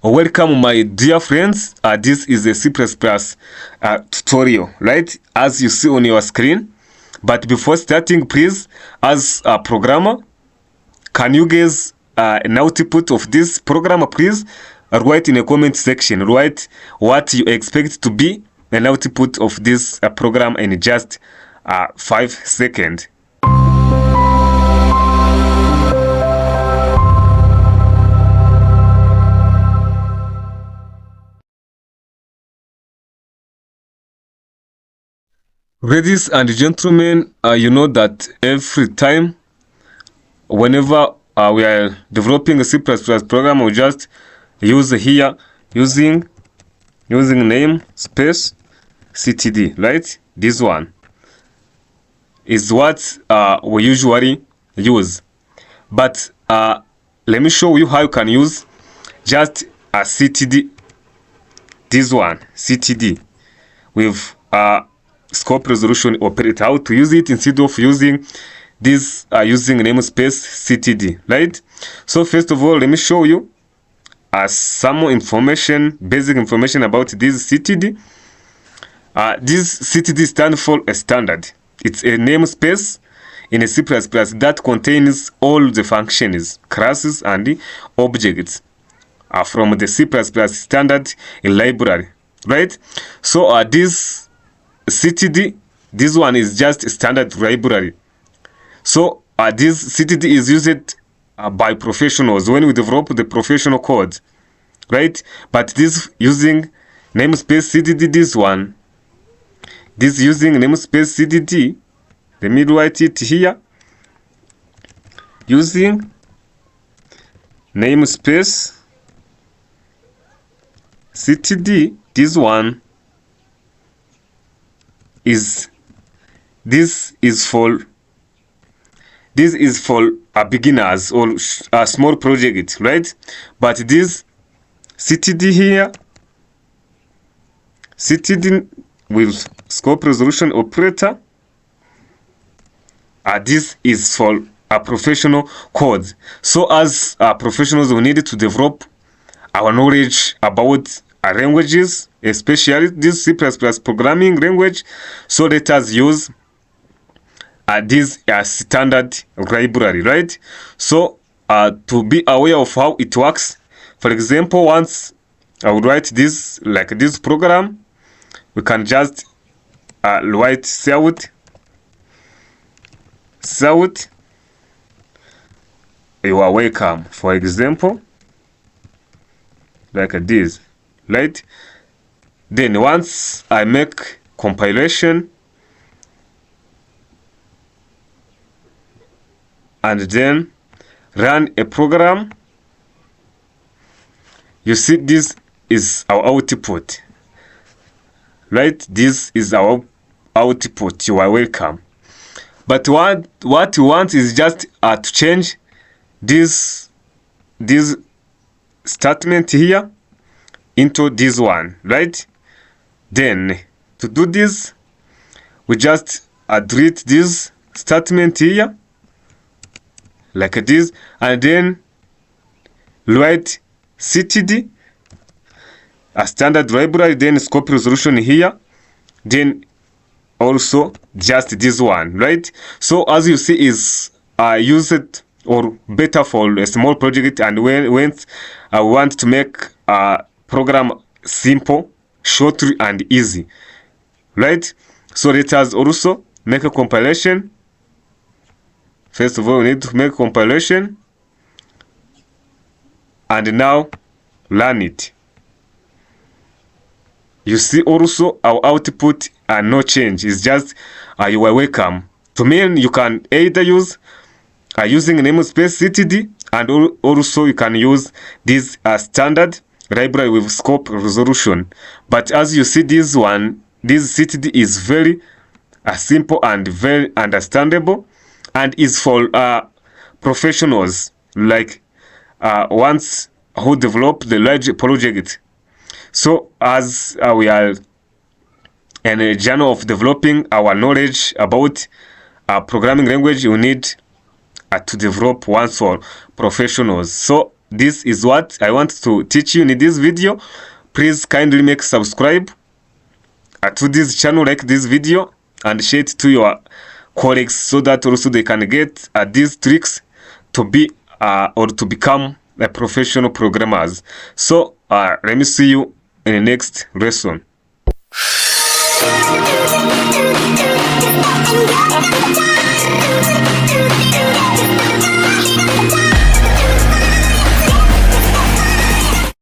Welcome my dear friends. This is a C++ tutorial, right? As you see on your screen. But before starting, please, as a programmer, can you guys an output of this program, please? Write in the comment section. Write what you expect to be an output of this program in just 5 seconds. Ladies and gentlemen, you know that every time, whenever we are developing a C++ program, we just use here using namespace ctd, right? This one is what we usually use. But let me show you how you can use just a ctd, this one, ctd, with scope resolution operator, how to use it instead of using this using namespace ctd, right? So first of all, let me show you some information, basic information about this ctd. This ctd stands for a standard. It's a namespace in a C++ that contains all the functions, classes, and objects from the C++ standard library, right? So this ctd, this one is just a standard library. So this ctd is used by professionals when we develop the professional code, right? But this using namespace ctd, this using namespace ctd, let me write it here, using namespace ctd, this one is for beginners or a small project, right? But this ctd here, ctd with scope resolution operator, this is for a professional code. So as professionals, we need to develop our knowledge about languages, especially this C++ programming language. So let us use this standard library, right? So to be aware of how it works, for example, once I would write this like this program, we can just write out you are welcome, for example, like this, right? Then once I make compilation and then run a program, you see this is our output, right? This is our output. You are welcome. But what you want is just to change this statement here into this one, right? Then to do this, we just delete this statement here like this, and then write ctd, a standard library, then scope resolution here, then also just this one, right? So as you see, is used or better for a small project, and when I want to make a program simple, short, and easy, right? So let us also make a compilation. First of all, we need to make compilation and now run it. You see also our output and no change. It's just you are welcome. To me, you can either use using namespace ctd, and also you can use this standard library with scope resolution. But as you see, this one, this ctd is very simple and very understandable, and is for professionals like ones who develop the large project. So as we are in a journey of developing our knowledge about programming language, we need to develop one for professionals. So this is what I want to teach you in this video. Please kindly make subscribe to this channel, like this video, and share it to your colleagues so that also they can get these tricks to be or to become professional programmers. So let me see you in the next lesson.